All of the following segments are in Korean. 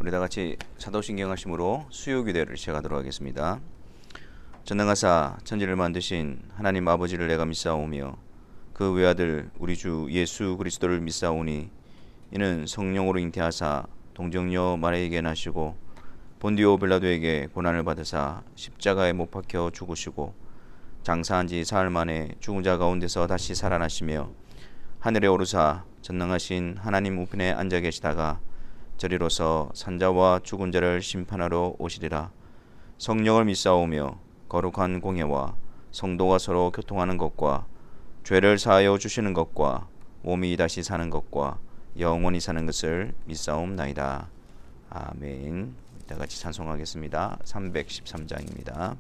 우리 다 같이 사도신경 하심으로 수요기도를 시작하도록 하겠습니다. 전능하사 천지를 만드신 하나님 아버지를 내가 믿사오며 그 외아들 우리 주 예수 그리스도를 믿사오니 이는 성령으로 잉태하사 동정녀 마리아에게 나시고 본디오 빌라도에게 고난을 받으사 십자가에 못 박혀 죽으시고 장사한 지 사흘 만에 죽은 자 가운데서 다시 살아나시며 하늘에 오르사 전능하신 하나님 우편에 앉아 계시다가 저리로서 산자와 죽은 자를 심판하러 오시리라. 성령을 믿사오며 거룩한 공예와 성도가 서로 교통하는 것과 죄를 사하여 주시는 것과 몸이 다시 사는 것과 영원히 사는 것을 믿사옵나이다. 아멘. 다 같이 찬송하겠습니다. 313장입니다.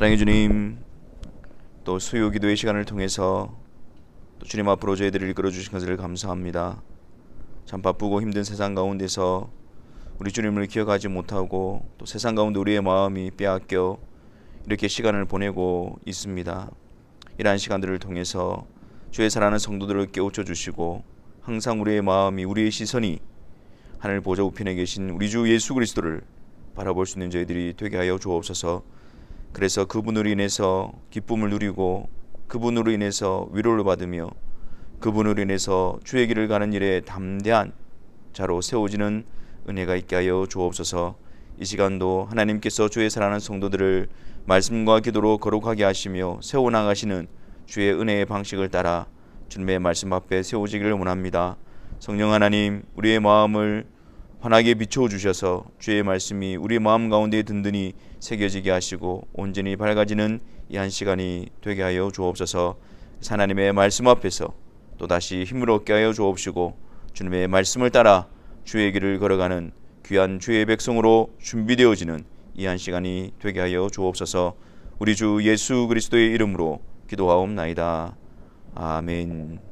사랑해 주님, 또 수요 기도의 시간을 통해서 또 주님 앞으로 저희들을 이끌어 주신 것을 감사합니다. 참 바쁘고 힘든 세상 가운데서 우리 주님을 기억하지 못하고 또 세상 가운데 우리의 마음이 빼앗겨 이렇게 시간을 보내고 있습니다. 이러한 시간들을 통해서 주의 사랑하는 성도들을 깨우쳐 주시고 항상 우리의 마음이, 우리의 시선이 하늘 보좌 우편에 계신 우리 주 예수 그리스도를 바라볼 수 있는 저희들이 되게 하여 주옵소서. 그래서 그분으로 인해서 기쁨을 누리고 그분으로 인해서 위로를 받으며 그분으로 인해서 주의 길을 가는 일에 담대한 자로 세워지는 은혜가 있게 하여 주옵소서. 이 시간도 하나님께서 주의 사랑하는 성도들을 말씀과 기도로 거룩하게 하시며 세워나가시는 주의 은혜의 방식을 따라 주님의 말씀 앞에 세워지기를 원합니다. 성령 하나님, 우리의 마음을 환하게 비춰주셔서 주의 말씀이 우리 마음 가운데 든든히 새겨지게 하시고 온전히 밝아지는 이 한 시간이 되게 하여 주옵소서. 하나님의 말씀 앞에서 또다시 힘을 얻게 하여 주옵시고 주님의 말씀을 따라 주의 길을 걸어가는 귀한 주의 백성으로 준비되어지는 이 한 시간이 되게 하여 주옵소서. 우리 주 예수 그리스도의 이름으로 기도하옵나이다. 아멘.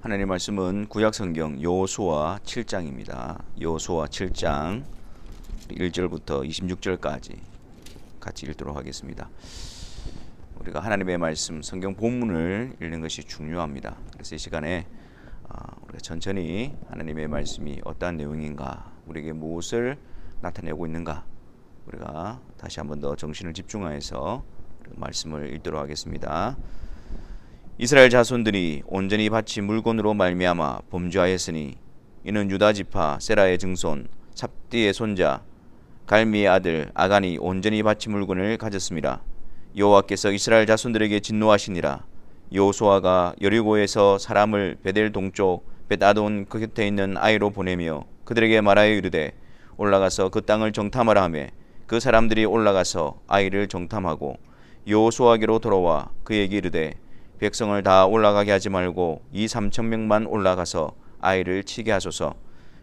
하나님 말씀은 구약성경 여호수아 7장입니다. 여호수아 7장 1절부터 26절까지 같이 읽도록 하겠습니다. 우리가 하나님의 말씀, 성경 본문을 읽는 것이 중요합니다. 그래서 이 시간에 우리가 천천히 하나님의 말씀이 어떠한 내용인가, 우리에게 무엇을 나타내고 있는가, 우리가 다시 한번 더 정신을 집중하여서 말씀을 읽도록 하겠습니다. 이스라엘 자손들이 온전히 바친 물건으로 말미암아 범죄하였으니 이는 유다 지파 세라의 증손 삽디의 손자 갈미의 아들 아간이 온전히 바친 물건을 가졌습니다. 여호와께서 이스라엘 자손들에게 진노하시니라. 여호수아가 여리고에서 사람을 베델 동쪽 벳아돈 그 곁에 있는 아이로 보내며 그들에게 말하여 이르되 올라가서 그 땅을 정탐하라 하며 그 사람들이 올라가서 아이를 정탐하고 여호수아에게로 돌아와 그에게 이르되 백성을 다 올라가게 하지 말고 이 3,000명만 올라가서 아이를 치게 하소서.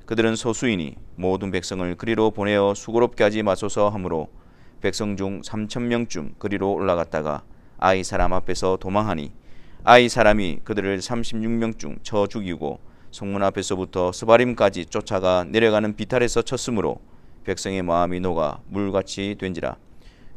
그들은 소수이니 모든 백성을 그리로 보내어 수고롭게 하지 마소서 하므로 백성 중 3,000명쯤 그리로 올라갔다가 아이 사람 앞에서 도망하니 아이 사람이 그들을 36명쯤 쳐 죽이고 성문 앞에서부터 스바림까지 쫓아가 내려가는 비탈에서 쳤으므로 백성의 마음이 녹아 물같이 된지라.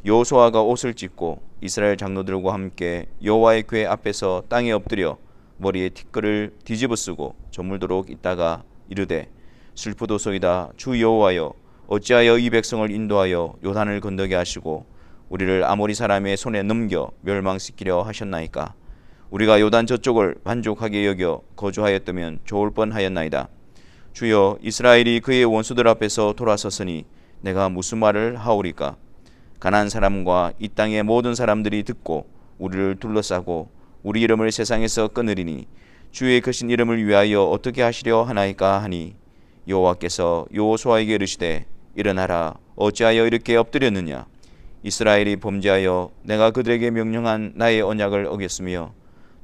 여호수아가 옷을 찢고 이스라엘 장로들과 함께 여호와의 궤 앞에서 땅에 엎드려 머리에 티끌을 뒤집어 쓰고 저물도록 있다가 이르되 슬프도소이다. 주 여호와여, 어찌하여 이 백성을 인도하여 요단을 건너게 하시고 우리를 아모리 사람의 손에 넘겨 멸망시키려 하셨나이까. 우리가 요단 저쪽을 만족하게 여겨 거주하였다면 좋을 뻔하였나이다. 주여, 이스라엘이 그의 원수들 앞에서 돌아섰으니 내가 무슨 말을 하오리까. 가나안 사람과 이 땅의 모든 사람들이 듣고 우리를 둘러싸고 우리 이름을 세상에서 끊으리니 주의 크신 이름을 위하여 어떻게 하시려 하나이까 하니 여호와께서 여호수아에게 이르시되 일어나라. 어찌하여 이렇게 엎드렸느냐. 이스라엘이 범죄하여 내가 그들에게 명령한 나의 언약을 어겼으며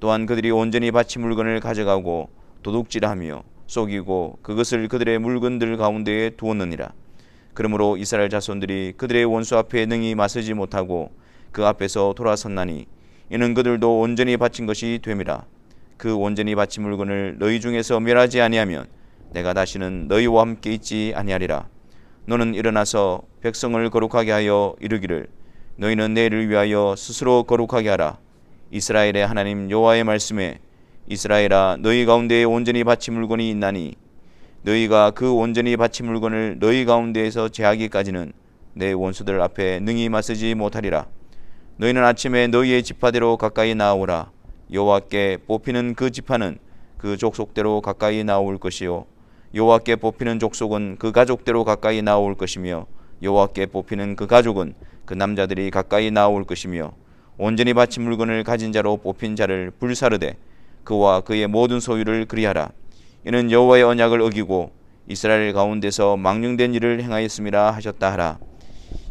또한 그들이 온전히 바친 물건을 가져가고 도둑질하며 속이고 그것을 그들의 물건들 가운데에 두었느니라. 그러므로 이스라엘 자손들이 그들의 원수 앞에 능히 맞서지 못하고 그 앞에서 돌아섰나니 이는 그들도 온전히 바친 것이 됨이라. 그 온전히 바친 물건을 너희 중에서 멸하지 아니하면 내가 다시는 너희와 함께 있지 아니하리라. 너는 일어나서 백성을 거룩하게 하여 이르기를 너희는 내일을 위하여 스스로 거룩하게 하라. 이스라엘의 하나님 여호와의 말씀에 이스라엘아, 너희 가운데에 온전히 바친 물건이 있나니 너희가 그 온전히 바친 물건을 너희 가운데에서 제하기까지는 내 원수들 앞에 능히 맞서지 못하리라. 너희는 아침에 너희의 지파대로 가까이 나오라. 여호와께 뽑히는 그 지파는 그 족속대로 가까이 나올 것이요 여호와께 뽑히는 족속은 그 가족대로 가까이 나올 것이며 여호와께 뽑히는 그 가족은 그 남자들이 가까이 나올 것이며 온전히 바친 물건을 가진 자로 뽑힌 자를 불사르되 그와 그의 모든 소유를 그리하라. 이는 여호와의 언약을 어기고 이스라엘 가운데서 망령된 일을 행하였음이라 하셨다 하라.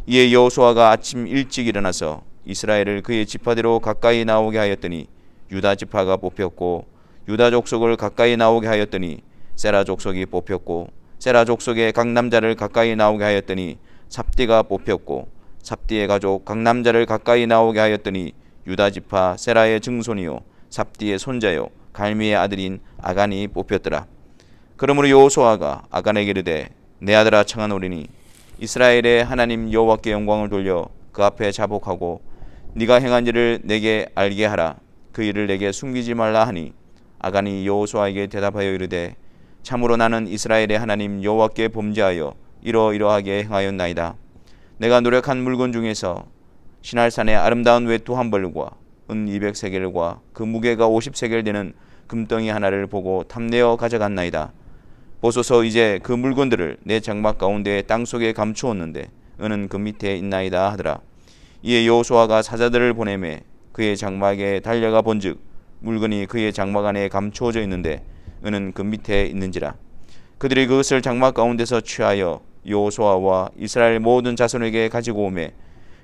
이에 여호수아가 아침 일찍 일어나서 이스라엘을 그의 지파대로 가까이 나오게 하였더니 유다 지파가 뽑혔고 유다 족속을 가까이 나오게 하였더니 세라 족속이 뽑혔고 세라 족속의 각 남자를 가까이 나오게 하였더니 삽디가 뽑혔고 삽디의 가족 각 남자를 가까이 나오게 하였더니 유다 지파 세라의 증손이요 삽디의 손자요 갈미의 아들인 아간이 뽑혔더라. 그러므로 여호수아가 아간에게 이르되 내 아들아 청하노리니 이스라엘의 하나님 여호와께 영광을 돌려 그 앞에 자복하고 네가 행한 일을 내게 알게 하라. 그 일을 내게 숨기지 말라 하니 아간이 여호수아에게 대답하여 이르되 참으로 나는 이스라엘의 하나님 여호와께 범죄하여 이러이러하게 행하였나이다. 내가 노력한 물건 중에서 시날산의 아름다운 외투 한 벌과 은 200세겔과 그 무게가 50세겔 되는 금덩이 하나를 보고 탐내어 가져갔나이다. 보소서 이제 그 물건들을 내 장막 가운데 땅속에 감추었는데 은은 그 밑에 있나이다 하더라. 이에 여호수아가 사자들을 보내매 그의 장막에 달려가 본즉 물건이 그의 장막 안에 감추어져 있는데 은은 그 밑에 있는지라. 그들이 그것을 장막 가운데서 취하여 여호수아와 이스라엘 모든 자손에게 가지고 오매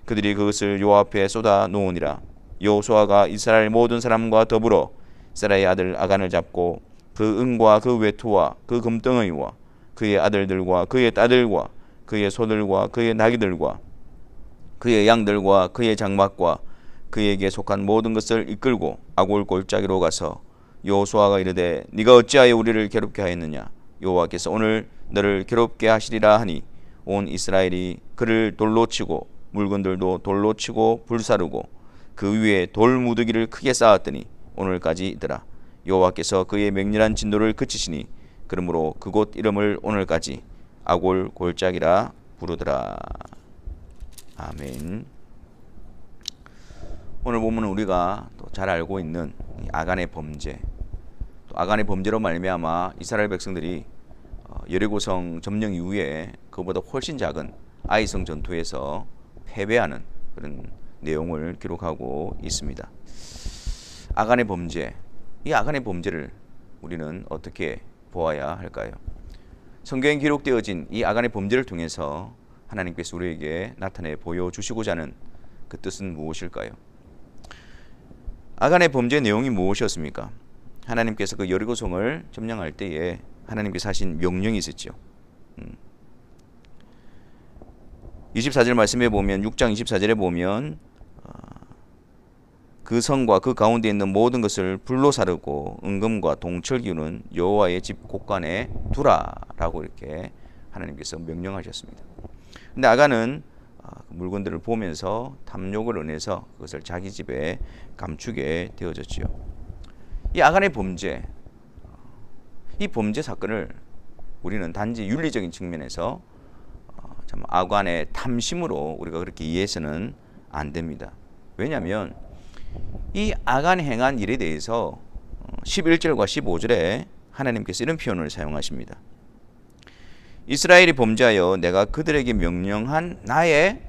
그들이 그것을 여호와 앞에 쏟아 놓으니라. 여호수아가 이스라엘 모든 사람과 더불어 세라의 아들 아간을 잡고 그 은과 그 외투와 그 금덩어리와 그의 아들들과 그의 딸들과 그의 소들과 그의 나귀들과 그의 양들과 그의 장막과 그에게 속한 모든 것을 이끌고 아골 골짜기로 가서 여호수아가 이르되 네가 어찌하여 우리를 괴롭게 하였느냐. 여호와께서 오늘 너를 괴롭게 하시리라 하니 온 이스라엘이 그를 돌로 치고 물건들도 돌로 치고 불사르고 그 위에 돌 무더기를 크게 쌓았더니 오늘까지이더라. 여호와께서 그의 맹렬한 진노를 그치시니 그러므로 그곳 이름을 오늘까지 아골 골짜기라 부르더라. 아멘. 오늘 본문은 우리가 또 잘 알고 있는 아간의 범죄, 또 아간의 범죄로 말미암아 이스라엘 백성들이 여리고성 점령 이후에 그보다 훨씬 작은 아이성 전투에서 패배하는 그런 내용을 기록하고 있습니다. 아간의 범죄, 이 아간의 범죄를 우리는 어떻게 보아야 할까요? 성경에 기록되어진 이 아간의 범죄를 통해서 하나님께서 우리에게 나타내 보여주시고자 하는 그 뜻은 무엇일까요? 아간의 범죄의 내용이 무엇이었습니까? 하나님께서 그 여리고성을 점령할 때에 하나님께서 하신 명령이 있었죠. 24절 말씀에 보면 6장 24절에 보면 그 성과 그 가운데 있는 모든 것을 불로 사르고 은금과 동철기운은 여호와의 집 곳간에 두라라고 이렇게 하나님께서 명령하셨습니다. 근데 아간은 물건들을 보면서 탐욕을 은해서 그것을 자기 집에 감추게 되어졌지요. 이 아간의 범죄, 이 범죄 사건을 우리는 단지 윤리적인 측면에서 참 아간의 탐심으로 우리가 그렇게 이해해서는 안 됩니다. 왜냐하면 이 아간이 행한 일에 대해서 11절과 15절에 하나님께서 이런 표현을 사용하십니다. 이스라엘이 범죄하여 내가 그들에게 명령한 나의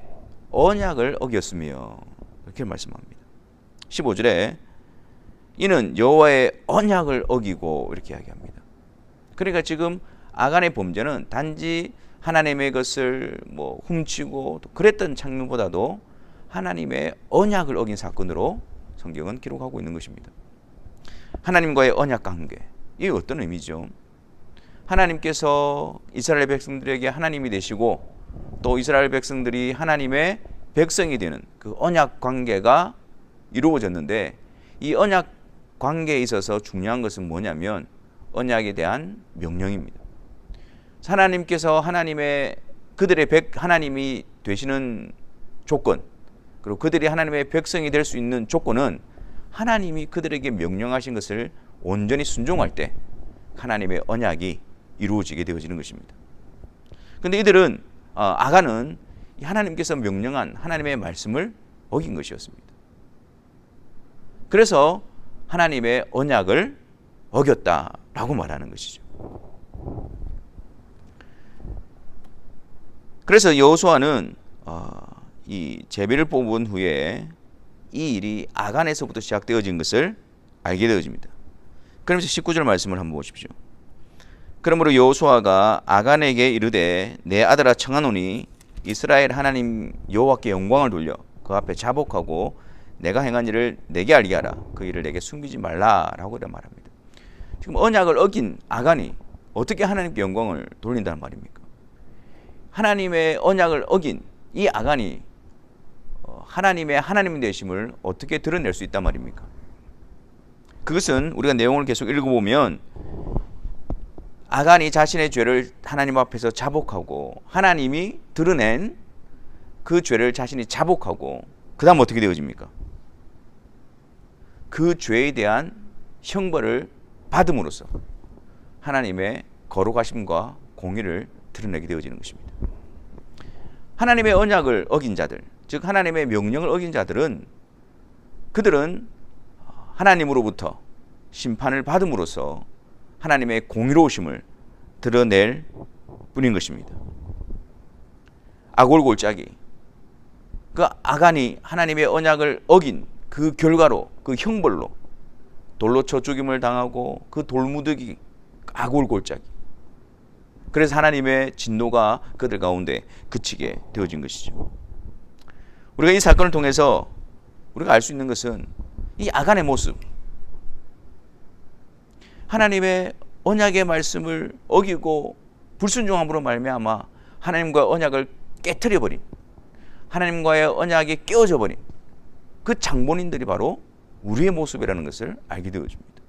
언약을 어겼으며 이렇게 말씀합니다. 15절에 이는 여호와의 언약을 어기고 이렇게 이야기합니다. 그러니까 지금 아간의 범죄는 단지 하나님의 것을 훔치고 그랬던 장면보다도 하나님의 언약을 어긴 사건으로 성경은 기록하고 있는 것입니다. 하나님과의 언약 관계, 이게 어떤 의미죠? 하나님께서 이스라엘 백성들에게 하나님이 되시고 또 이스라엘 백성들이 하나님의 백성이 되는 그 언약 관계가 이루어졌는데, 이 언약 관계에 있어서 중요한 것은 뭐냐면 언약에 대한 명령입니다. 하나님께서 그들의 하나님이 되시는 조건, 그리고 그들이 하나님의 백성이 될 수 있는 조건은 하나님이 그들에게 명령하신 것을 온전히 순종할 때 하나님의 언약이 이루어지게 되어지는 것입니다. 그런데 이들은 아간은 하나님께서 명령한 하나님의 말씀을 어긴 것이었습니다. 그래서 하나님의 언약을 어겼다라고 말하는 것이죠. 그래서 여호수아는 이 제비를 뽑은 후에 이 일이 아간에서부터 시작되어진 것을 알게 되어집니다. 그러면서 19절 말씀을 한번 보십시오. 그러므로 여호수아가 아간에게 이르되 내 아들아 청하노니 이스라엘 하나님 여호와께 영광을 돌려 그 앞에 자복하고 내가 행한 일을 내게 알게 하라. 그 일을 내게 숨기지 말라라고 말합니다. 지금 언약을 어긴 아간이 어떻게 하나님께 영광을 돌린다는 말입니까? 하나님의 언약을 어긴 이 아간이 하나님의 하나님 되심을 어떻게 드러낼 수 있단 말입니까? 그것은 우리가 내용을 계속 읽어보면 아간이 자신의 죄를 하나님 앞에서 자복하고 하나님이 드러낸 그 죄를 자신이 자복하고 그 다음 어떻게 되어집니까? 그 죄에 대한 형벌을 받음으로써 하나님의 거룩하심과 공의를 드러내게 되어지는 것입니다. 하나님의 언약을 어긴 자들, 즉 하나님의 명령을 어긴 자들은 그들은 하나님으로부터 심판을 받음으로써 하나님의 공의로우심을 드러낼 뿐인 것입니다. 아골 골짜기, 그 아간이 하나님의 언약을 어긴 그 결과로, 그 형벌로 돌로 쳐 죽임을 당하고 그 돌무더기 아골 골짜기, 그래서 하나님의 진노가 그들 가운데 그치게 되어진 것이죠. 우리가 이 사건을 통해서 우리가 알 수 있는 것은 이 아간의 모습, 하나님의 언약의 말씀을 어기고 불순종함으로 말미암아 하나님과의 언약을 깨트려버린, 하나님과의 언약이 깨어져 버린 그 장본인들이 바로 우리의 모습이라는 것을 알게 되어집니다.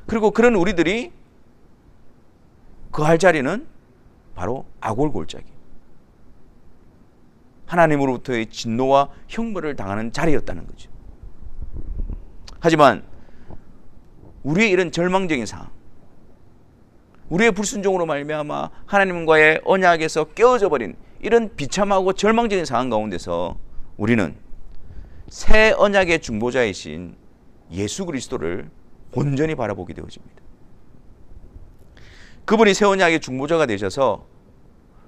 그리고 그런 우리들이 거할 자리는 바로 아골골짜기, 하나님으로부터의 진노와 형벌을 당하는 자리였다는 거죠. 하지만 우리의 이런 절망적인 상황, 우리의 불순종으로 말미암아 하나님과의 언약에서 깨어져 버린 이런 비참하고 절망적인 상황 가운데서 우리는 새 언약의 중보자이신 예수 그리스도를 온전히 바라보게 되어집니다. 그분이 새 언약의 중보자가 되셔서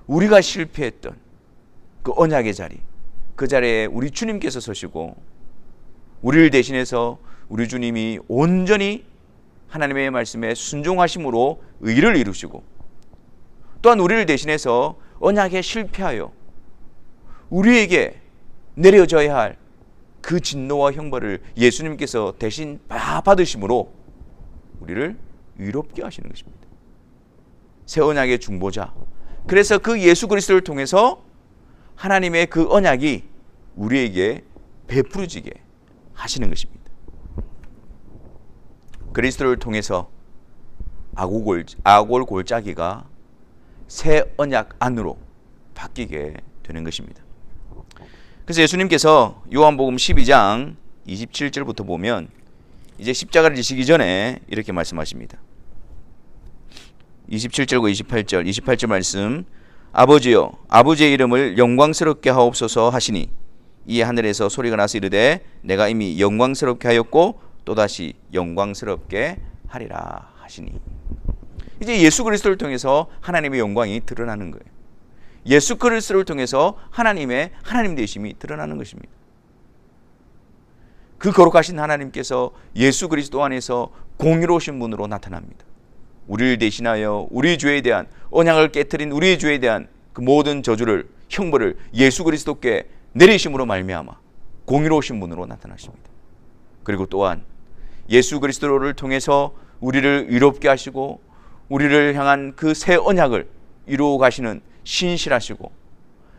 우리가 실패했던 그 언약의 자리, 그 자리에 우리 주님께서 서시고 우리를 대신해서 우리 주님이 온전히 하나님의 말씀에 순종하심으로 의를 이루시고, 또한 우리를 대신해서 언약에 실패하여 우리에게 내려져야 할 그 진노와 형벌을 예수님께서 대신 다 받으심으로 우리를 의롭게 하시는 것입니다. 새 언약의 중보자, 그래서 그 예수 그리스도를 통해서 하나님의 그 언약이 우리에게 베풀어지게 하시는 것입니다. 그리스도를 통해서 아골 골짜기가 새 언약 안으로 바뀌게 되는 것입니다. 그래서 예수님께서 요한복음 12장 27절부터 보면 이제 십자가를 지시기 전에 이렇게 말씀하십니다. 27절과 28절 말씀, 아버지여, 아버지의 이름을 영광스럽게 하옵소서 하시니 이에 하늘에서 소리가 나서 이르되 내가 이미 영광스럽게 하였고 또다시 영광스럽게 하리라 하시니. 이제 예수 그리스도를 통해서 하나님의 영광이 드러나는 거예요. 예수 그리스도를 통해서 하나님의 하나님 되심이 드러나는 것입니다. 그 거룩하신 하나님께서 예수 그리스도 안에서 공의로우신 분으로 나타납니다. 우리를 대신하여 우리 죄에 대한, 언약을 깨트린 우리의 죄에 대한 그 모든 저주를, 형벌을 예수 그리스도께 내리심으로 말미암아 공의로우신 분으로 나타나십니다. 그리고 또한 예수 그리스도를 통해서 우리를 의롭게 하시고 우리를 향한 그 새 언약을 이루어 가시는 신실하시고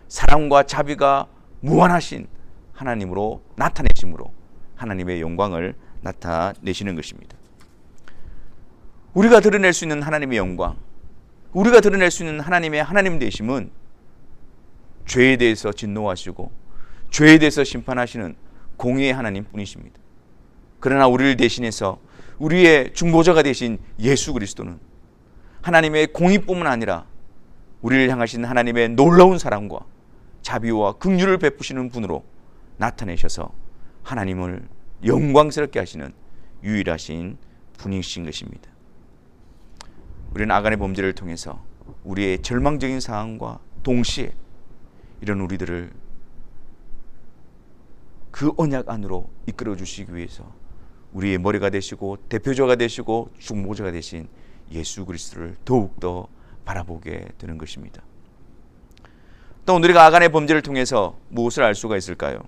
사랑과 자비가 무한하신 하나님으로 나타내심으로 하나님의 영광을 나타내시는 것입니다. 우리가 드러낼 수 있는 하나님의 영광, 우리가 드러낼 수 있는 하나님의 하나님 되심은 죄에 대해서 진노하시고 죄에 대해서 심판하시는 공의의 하나님 뿐이십니다. 그러나 우리를 대신해서 우리의 중보자가 되신 예수 그리스도는 하나님의 공의뿐만 아니라 우리를 향하신 하나님의 놀라운 사랑과 자비와 긍휼을 베푸시는 분으로 나타내셔서 하나님을 영광스럽게 하시는 유일하신 분이신 것입니다. 우리는 아간의 범죄를 통해서 우리의 절망적인 상황과 동시에 이런 우리들을 그 언약 안으로 이끌어 주시기 위해서 우리의 머리가 되시고 대표자가 되시고 중보자가 되신 예수 그리스도를 더욱더 바라보게 되는 것입니다. 또 우리가 아간의 범죄를 통해서 무엇을 알 수가 있을까요?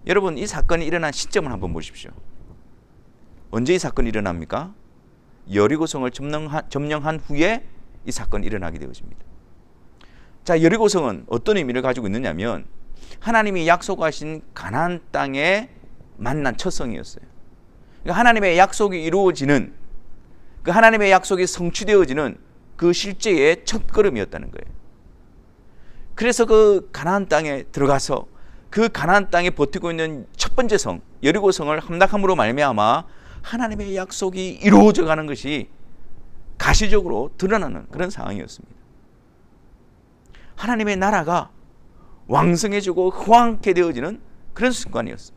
여러분, 이 사건이 일어난 시점을 한번 보십시오. 언제 이 사건이 일어납니까? 여리고성을 점령한 후에 이 사건이 일어나게 되어집니다. 자, 여리고성은 어떤 의미를 가지고 있느냐면 하나님이 약속하신 가나안 땅에 만난 첫 성이었어요. 그러니까 하나님의 약속이 이루어지는, 그 하나님의 약속이 성취되어지는 그 실제의 첫 걸음이었다는 거예요. 그래서 그 가나안 땅에 들어가서 그 가나안 땅에 버티고 있는 첫 번째 성 여리고성을 함락함으로 말미암아 하나님의 약속이 이루어져 가는 것이 가시적으로 드러나는 그런 상황이었습니다. 하나님의 나라가 왕성해지고 호황케 되어지는 그런 순간이었어요.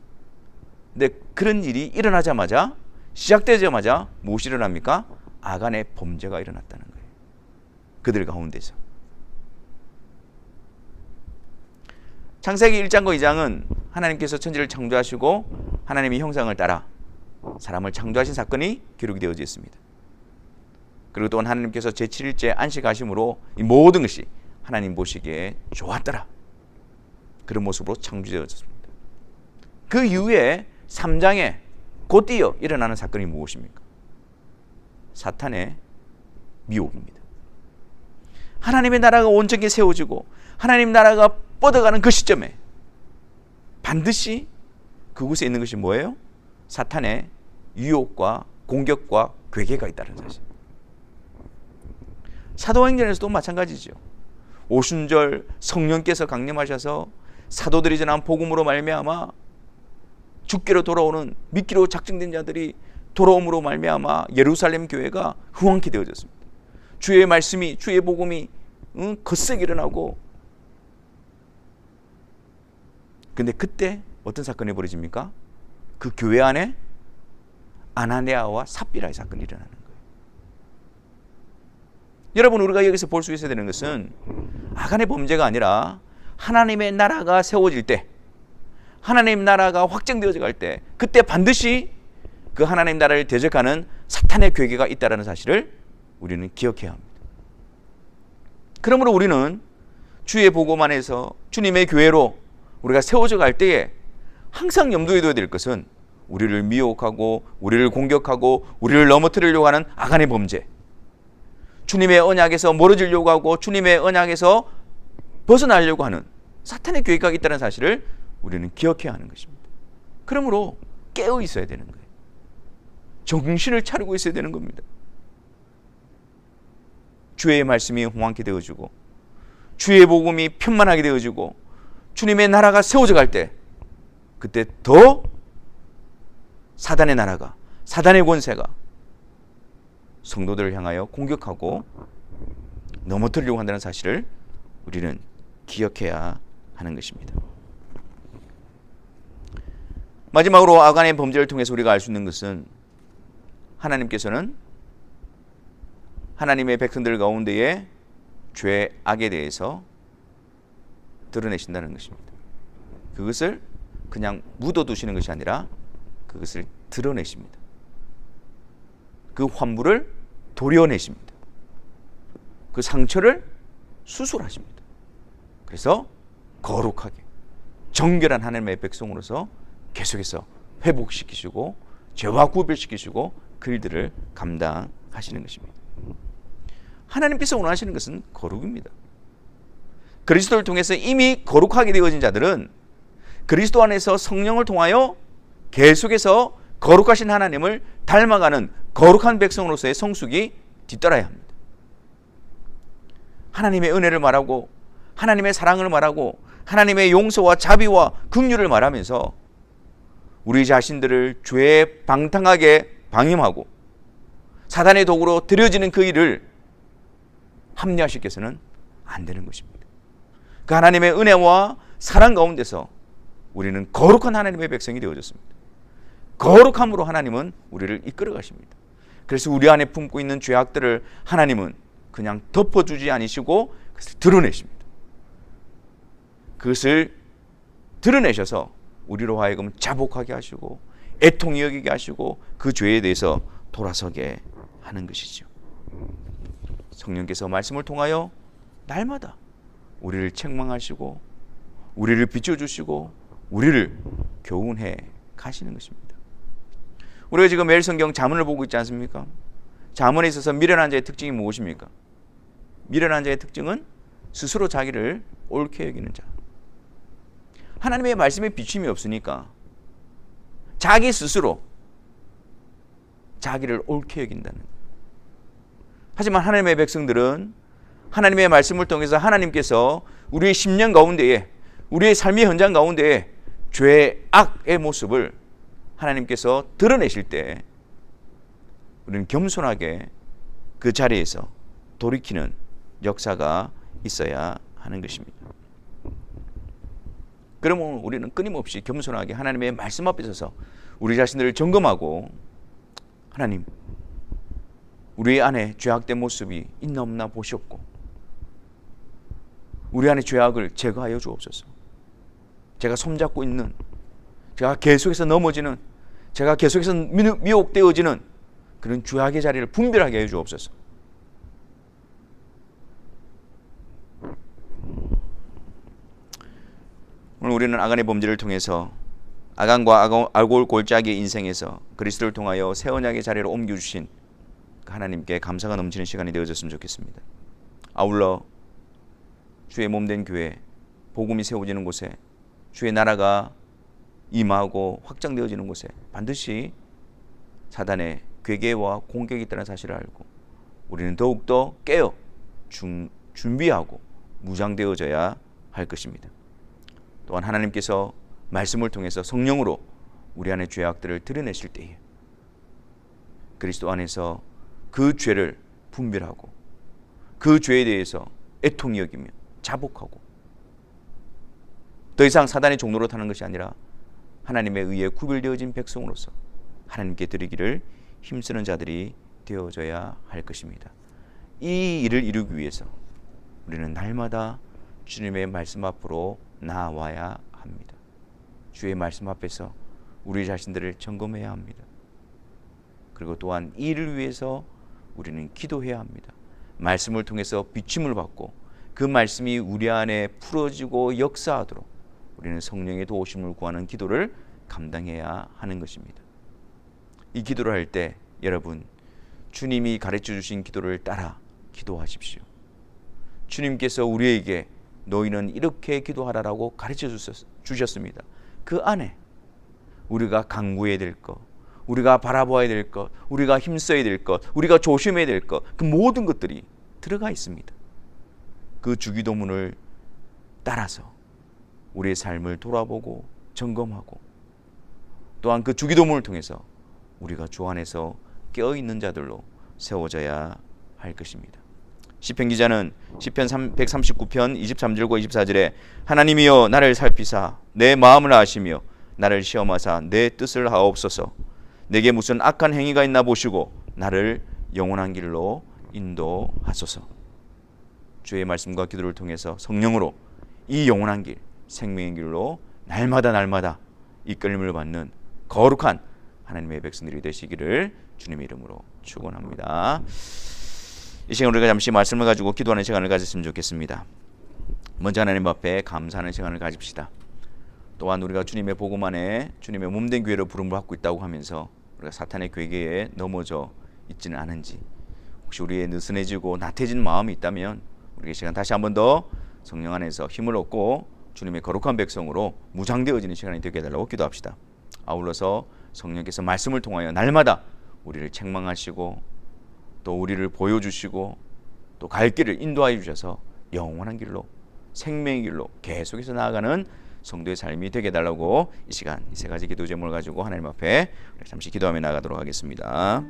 근데 그런 일이 일어나자마자, 시작되자마자 무엇이 일어납니까? 아간의 범죄가 일어났다는 거예요. 그들 가운데서. 창세기 1장과 2장은 하나님께서 천지를 창조하시고 하나님의 형상을 따라 사람을 창조하신 사건이 기록이 되어져 있습니다. 그리고 또한 하나님께서 제7일째 안식하심으로 이 모든 것이 하나님 보시기에 좋았더라, 그런 모습으로 창조되어졌습니다. 그 이후에 3장에 곧이어 일어나는 사건이 무엇입니까? 사탄의 미혹입니다. 하나님의 나라가 온전히 세워지고 하나님 나라가 뻗어가는 그 시점에 반드시 그곳에 있는 것이 뭐예요? 사탄의 유혹과 공격과 괴계가 있다는 사실. 사도행전에서도 마찬가지죠. 오순절 성령께서 강림하셔서 사도들이 전한 복음으로 말미암아 죽기로 돌아오는 믿기로 작정된 자들이 돌아옴으로 말미암아 예루살렘 교회가 흥왕케 되어졌습니다. 주의 말씀이, 주의 복음이 거세게 일어나고, 근데 그때 어떤 사건이 벌어집니까? 그 교회 안에 아나니아와 삽비라의 사건이 일어나는 거예요. 여러분, 우리가 여기서 볼 수 있어야 되는 것은 아간의 범죄가 아니라 하나님의 나라가 세워질 때, 하나님 나라가 확정되어져 갈 때, 그때 반드시 그 하나님 나라를 대적하는 사탄의 괴계가 있다는 사실을 우리는 기억해야 합니다. 그러므로 우리는 주의 복음 안에서 주님의 교회로 우리가 세워져 갈 때에 항상 염두에 둬야 될 것은 우리를 미혹하고 우리를 공격하고 우리를 넘어뜨리려고 하는 아간의 범죄, 주님의 언약에서 멀어지려고 하고 주님의 언약에서 벗어나려고 하는 사탄의 계획이 있다는 사실을 우리는 기억해야 하는 것입니다. 그러므로 깨어 있어야 되는 거예요. 정신을 차리고 있어야 되는 겁니다. 주의 말씀이 홍황케 되어지고 주의 복음이 편만하게 되어지고 주님의 나라가 세워져 갈 때, 그때 더 사단의 나라가, 사단의 권세가 성도들을 향하여 공격하고 넘어뜨리려고 한다는 사실을 우리는 기억해야 하는 것입니다. 마지막으로 아간의 범죄를 통해서 우리가 알 수 있는 것은 하나님께서는 하나님의 백성들 가운데에 죄, 악에 대해서 드러내신다는 것입니다. 그것을 그냥 묻어두시는 것이 아니라 그것을 드러내십니다. 그 환부를 도려내십니다. 그 상처를 수술하십니다. 그래서 거룩하게 정결한 하나님의 백성으로서 계속해서 회복시키시고 죄와 구별시키시고 그 일들을 감당하시는 것입니다. 하나님께서 원하시는 것은 거룩입니다. 그리스도를 통해서 이미 거룩하게 되어진 자들은 그리스도 안에서 성령을 통하여 계속해서 거룩하신 하나님을 닮아가는 거룩한 백성으로서의 성숙이 뒤따라야 합니다. 하나님의 은혜를 말하고 하나님의 사랑을 말하고 하나님의 용서와 자비와 긍휼을 말하면서 우리 자신들을 죄에 방탕하게 방임하고 사단의 도구로 들여지는 그 일을 합리화시켜서는 안 되는 것입니다. 그 하나님의 은혜와 사랑 가운데서 우리는 거룩한 하나님의 백성이 되어졌습니다. 거룩함으로 하나님은 우리를 이끌어 가십니다. 그래서 우리 안에 품고 있는 죄악들을 하나님은 그냥 덮어주지 않으시고 그것을 드러내십니다. 그것을 드러내셔서 우리로 하여금 자복하게 하시고 애통히 여기게 하시고 그 죄에 대해서 돌아서게 하는 것이죠. 성령께서 말씀을 통하여 날마다 우리를 책망하시고 우리를 비춰주시고 우리를 교훈해 가시는 것입니다. 우리가 지금 매일 성경 잠언을 보고 있지 않습니까? 잠언에 있어서 미련한 자의 특징이 무엇입니까? 미련한 자의 특징은 스스로 자기를 옳게 여기는 자. 하나님의 말씀에 비침이 없으니까 자기 스스로 자기를 옳게 여긴다는 거예요. 하지만 하나님의 백성들은 하나님의 말씀을 통해서 하나님께서 우리의 심령 가운데에 우리의 삶의 현장 가운데에 죄, 악의 모습을 하나님께서 드러내실 때 우리는 겸손하게 그 자리에서 돌이키는 역사가 있어야 하는 것입니다. 그러면 우리는 끊임없이 겸손하게 하나님의 말씀 앞에 서서 우리 자신들을 점검하고 하나님, 우리 안에 죄악된 모습이 있나 없나 보셨고 우리 안에 죄악을 제거하여 주옵소서. 제가 손잡고 있는, 제가 계속해서 넘어지는, 제가 계속해서 미혹되어지는 그런 죄악의 자리를 분별하게 해 주옵소서. 오늘 우리는 아간의 범죄를 통해서 아간과 알골 골짜기의 인생에서 그리스도를 통하여 새 언약의 자리로 옮겨주신 하나님께 감사가 넘치는 시간이 되어졌으면 좋겠습니다. 아울러 주의 몸된 교회, 복음이 세워지는 곳에, 주의 나라가 임하고 확장되어지는 곳에 반드시 사단의 괴계와 공격이 있다는 사실을 알고 우리는 더욱더 깨어 준비하고 무장되어져야 할 것입니다. 또한 하나님께서 말씀을 통해서 성령으로 우리 안의 죄악들을 드러내실 때에 그리스도 안에서 그 죄를 분별하고 그 죄에 대해서 애통히 여기며 자복하고 더 이상 사단의 종로로 타는 것이 아니라 하나님의 의에 구별되어진 백성으로서 하나님께 드리기를 힘쓰는 자들이 되어져야 할 것입니다. 이 일을 이루기 위해서 우리는 날마다 주님의 말씀 앞으로 나아와야 합니다. 주의 말씀 앞에서 우리 자신들을 점검해야 합니다. 그리고 또한 이 일을 위해서 우리는 기도해야 합니다. 말씀을 통해서 비침을 받고 그 말씀이 우리 안에 풀어지고 역사하도록 우리는 성령의 도우심을 구하는 기도를 감당해야 하는 것입니다. 이 기도를 할 때 여러분 주님이 가르쳐 주신 기도를 따라 기도하십시오. 주님께서 우리에게 너희는 이렇게 기도하라라고 가르쳐 주셨습니다. 그 안에 우리가 강구해야 될 것, 우리가 바라보아야 될 것, 우리가 힘써야 될 것, 우리가 조심해야 될 것, 그 모든 것들이 들어가 있습니다. 그 주기도문을 따라서 우리의 삶을 돌아보고 점검하고 또한 그 주기도문을 통해서 우리가 주 안에서 깨어있는 자들로 세워져야 할 것입니다. 시편 기자는 시편 139편 23절과 24절에 하나님이여 나를 살피사 내 마음을 아시며 나를 시험하사 내 뜻을 하옵소서. 내게 무슨 악한 행위가 있나 보시고 나를 영원한 길로 인도하소서. 주의 말씀과 기도를 통해서 성령으로 이 영원한 길, 생명의 길로 날마다 이끌림을 받는 거룩한 하나님의 백성들이 되시기를 주님의 이름으로 축원합니다. 이 시간 우리가 잠시 말씀을 가지고 기도하는 시간을 가졌으면 좋겠습니다. 먼저 하나님 앞에 감사하는 시간을 가집시다. 또한 우리가 주님의 복음 안에 주님의 몸된 교회로 부름을 받고 있다고 하면서 우리가 사탄의 괴계에 넘어져 있지는 않은지, 혹시 우리의 느슨해지고 나태해진 마음이 있다면 우리 이 시간 다시 한 번 더 성령 안에서 힘을 얻고 주님의 거룩한 백성으로 무장되어지는 시간이 되게 해달라고 기도합시다. 아울러서 성령께서 말씀을 통하여 날마다 우리를 책망하시고 또 우리를 보여주시고 또 갈 길을 인도하여 주셔서 영원한 길로, 생명의 길로 계속해서 나아가는 성도의 삶이 되게 해달라고 이 시간 이 세 가지 기도 제목을 가지고 하나님 앞에 잠시 기도하며 나가도록 하겠습니다.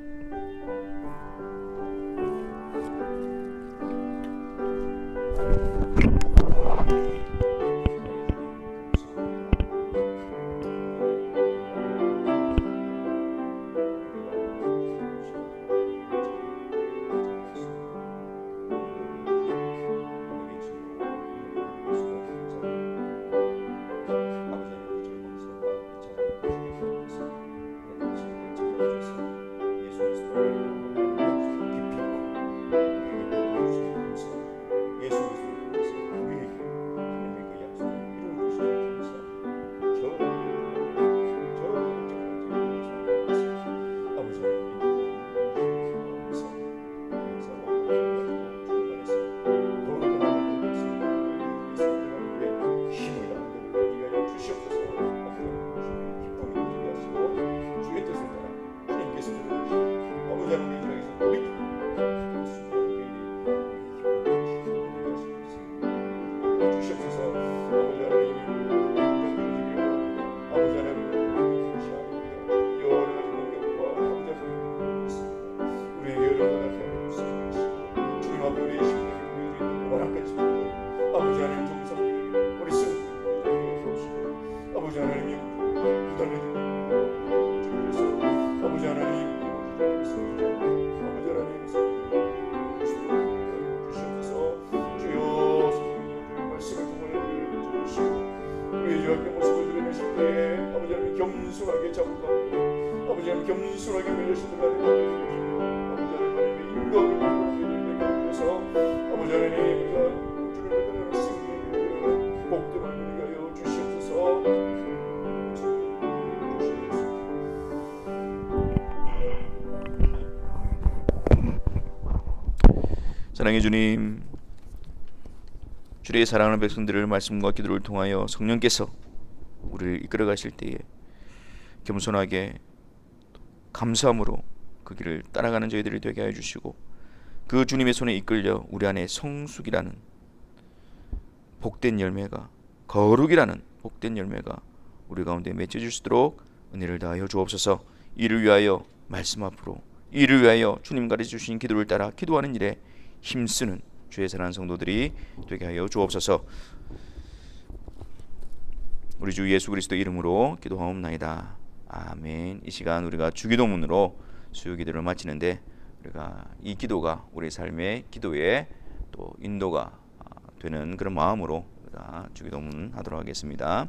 겸손하게 자복하고 아버지 하나님 겸손하게 매여시는 아버지 하나님의 인격을 만들게 해서 아버지 하나님 우리가 주를 따라 승리를 복됨을 누리게 하여 주시옵소서. 사랑해 주님, 주의 사랑하는 백성들을 말씀과 기도를 통하여 성령께서 우리를 이끌어 가실 때에 겸손하게 감사함으로 그 길을 따라가는 저희들이 되게 하여 주시고, 그 주님의 손에 이끌려 우리 안에 성숙이라는 복된 열매가, 거룩이라는 복된 열매가 우리 가운데 맺혀질 수 있도록 은혜를 다하여 주옵소서. 이를 위하여 말씀 앞으로, 이를 위하여 주님 가르쳐 주신 기도를 따라 기도하는 일에 힘쓰는 주의 사랑하는 성도들이 되게 하여 주옵소서. 우리 주 예수 그리스도 이름으로 기도하옵나이다. 아멘. 이 시간 우리가 주기도문으로 수요 기도를 마치는데, 우리가 이 기도가 우리 삶의 기도에 또 인도가 되는 그런 마음으로 우리가 주기도문 하도록 하겠습니다.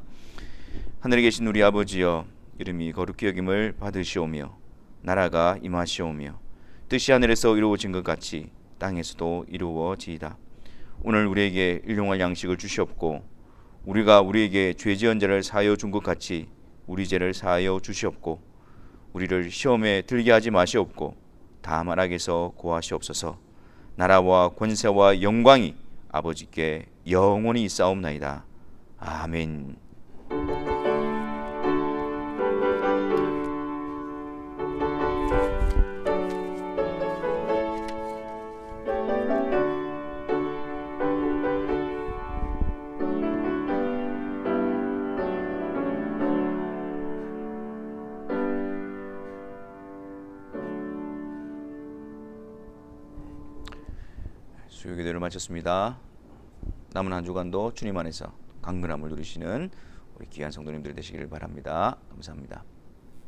하늘에 계신 우리 아버지여, 이름이 거룩히 여김을 받으시오며 나라가 임하시오며 뜻이 하늘에서 이루어진 것 같이 땅에서도 이루어지이다. 오늘 우리에게 일용할 양식을 주시옵고, 우리가 우리에게 죄 지은 자를 사하여 준 것 같이 우리 죄를 사하여 주시옵고, 우리를 시험에 들게 하지 마시옵고 다만 악에서 구하시옵소서. 나라와 권세와 영광이 아버지께 영원히 있사옵나이다. 아멘. 수요 기도를 마쳤습니다. 남은 한 주간도 주님 안에서 강건함을 누리시는 우리 귀한 성도님들 되시기를 바랍니다. 감사합니다.